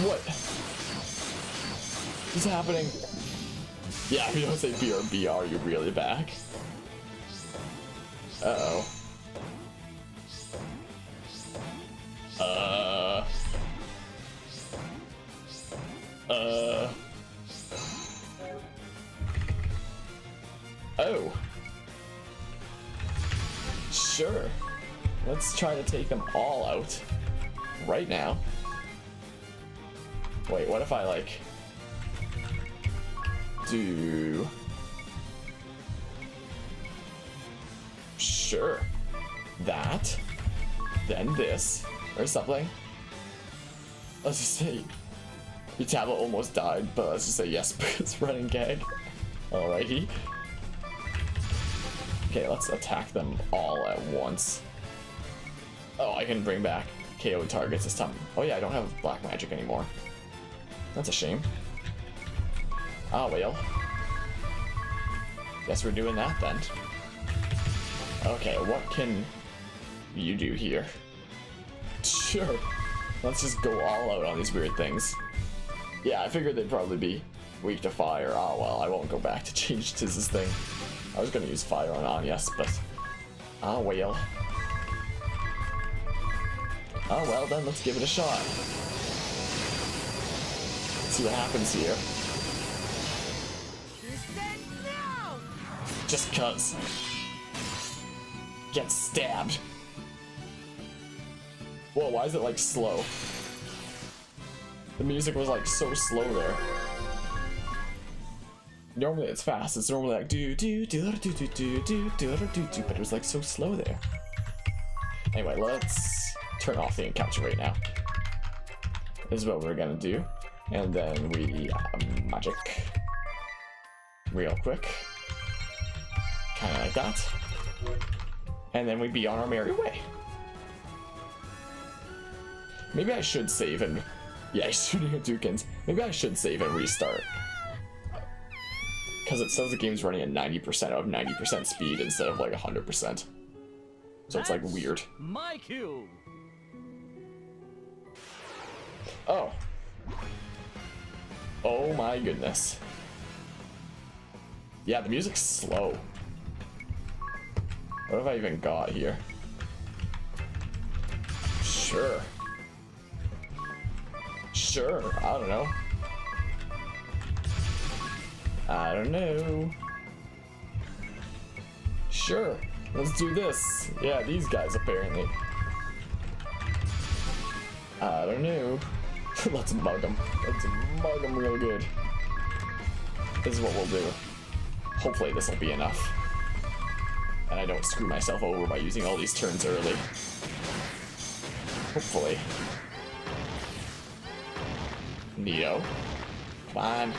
What is happening? Yeah, if you don't say BRB, are you really back? Uh-oh. Oh. Sure. Let's try to take them all out right now. Wait, what if I like do... Sure. That. Then this. Or something. Let's just say your tablet almost died, but let's just say yes because running gag. Alrighty. Okay, let's attack them all at once. Oh, I can bring back KO targets this time. Oh yeah, I don't have black magic anymore. That's a shame. Ah well. Guess we're doing that then. Okay, what can you do here? Sure. Let's just go all out on these weird things. Yeah, I figured they'd probably be weak to fire. Oh well, I won't go back to change Tiz's thing. I was gonna use fire on Anyas, but... ah well. Oh well, then let's give it a shot. See what happens here. Just cuz. Get stabbed. Whoa, why is it like slow? The music was like so slow there. Normally it's fast. It's normally like do do do do do do do do do do, but it was like so slow there. Anyway, let's turn off the encounter right now. This is what we're gonna do, and then we magic real quick, kind of like that, and then we be on our merry way. Maybe I should save and... yeah, he's shooting at Dukins. Maybe I should save and restart. Because it says the game's running at 90% of 90% speed instead of like 100%. So it's like weird. My cue. Oh. Oh my goodness. Yeah, the music's slow. What have I even got here? Sure. Sure, I don't know. I don't know. Sure, let's do this. Yeah, these guys apparently. I don't know. Let's mug them. Let's mug them real good. This is what we'll do. Hopefully this will be enough. And I don't screw myself over by using all these turns early. Hopefully. Neo. Come on.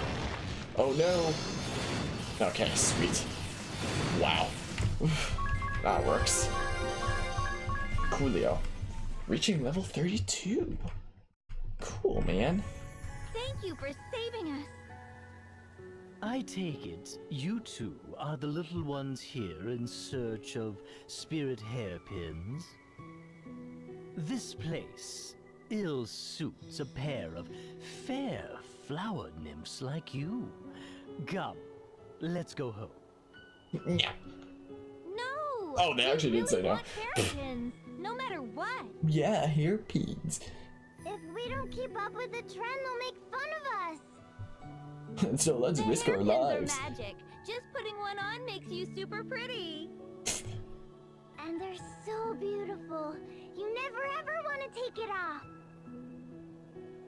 Oh no. Okay, sweet. Wow. That works. Coolio. Reaching level 32. Cool, man. Thank you for saving us. I take it you two are the little ones here in search of spirit hairpins? This place ill suits a pair of fair flower nymphs like you. Come, let's go home. Yeah. No! Oh, they actually did say no. Want hairpins, no matter what. Yeah, hairpins. If we don't keep up with the trend, they'll make fun of us. So let's risk our Hairpins lives. are magic. Just putting one on makes you super pretty. And they're so beautiful. You never ever want to take it off.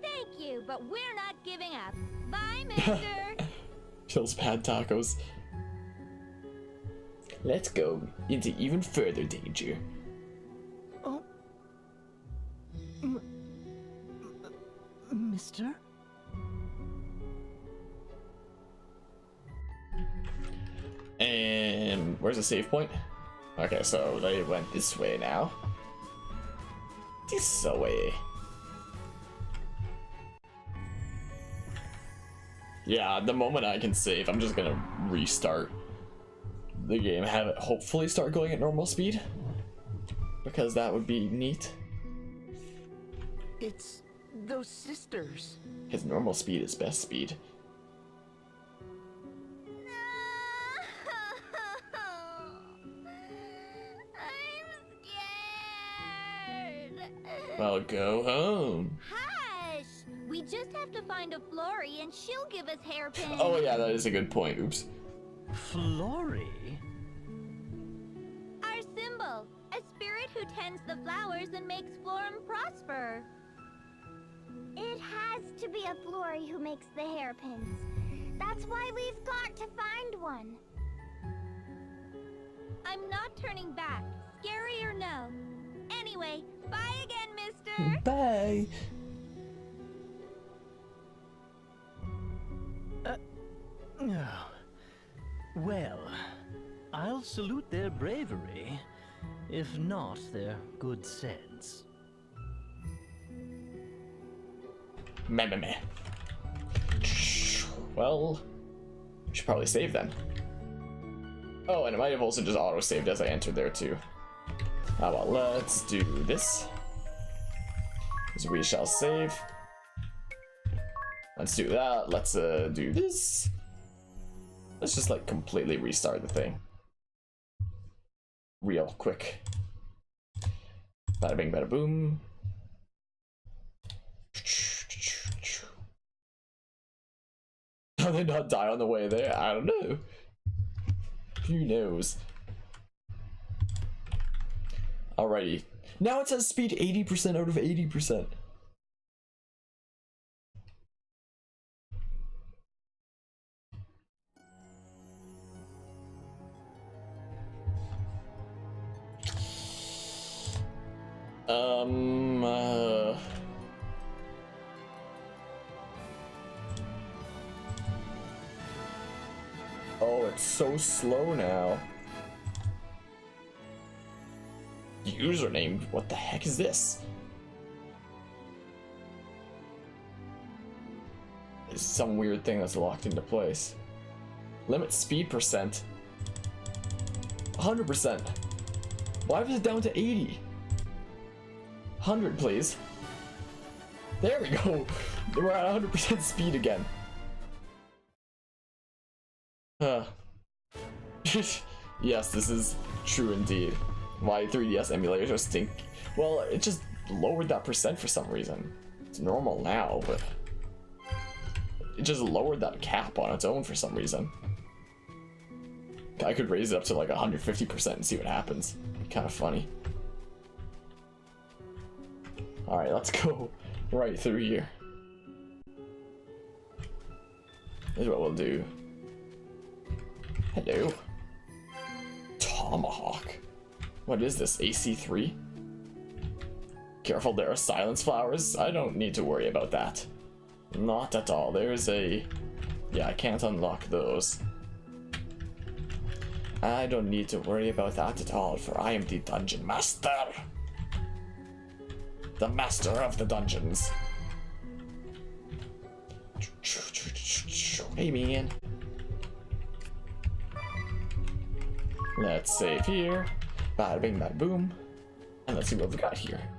Thank you, but we're not giving up. Bye, mister. Phil's pad tacos. Let's go into even further danger. Oh. Mister? And where's the save point? Okay, so they went this way now. This way. Yeah, the moment I can save, I'm just gonna restart the game, have it hopefully start going at normal speed, because that would be neat. It's those sisters. His normal speed is best speed. I'm scared. Well, go home. Hush! We just have to find a Florrie and she'll give us hairpins. Oh yeah, that is a good point. Oops. Florrie? Our symbol, a spirit who tends the flowers and makes Florum prosper. It has to be a Florrie who makes the hairpins. That's why we've got to find one. I'm not turning back, scary or no. Anyway, bye again, mister. Bye. Well, I'll salute their bravery, if not their good sense. Meh. Well, we should probably save then. Oh, and it might have also just auto-saved as I entered there too. How about let's do this. So we shall save. Let's do that. Let's do this. Let's just like completely restart the thing. Real quick. Bada bing, bada boom. How they not die on the way there? I don't know. Who knows? Alrighty. Now it says speed 80% out of 80%. Oh, it's so slow now. Username? What the heck is this? It's some weird thing that's locked into place. Limit speed percent. 100%. Why was it down to 80? 100, please. There we go. We're at 100% speed again. Yes, this is true indeed. Why 3DS emulators are stink. Well, it just lowered that percent for some reason. It's normal now, but it just lowered that cap on its own for some reason. I could raise it up to like 150% and see what happens. Kind of funny. Alright, let's go right through here. Here's what we'll do. Hello. Tomahawk. What is this, AC3? Careful, there are silence flowers. I don't need to worry about that. Not at all. There's a... Yeah, I can't unlock those. I don't need to worry about that at all, for I am the dungeon master. The master of the dungeons. Hey, man. Let's save here. Bada bing, bada boom. And let's see what we got here.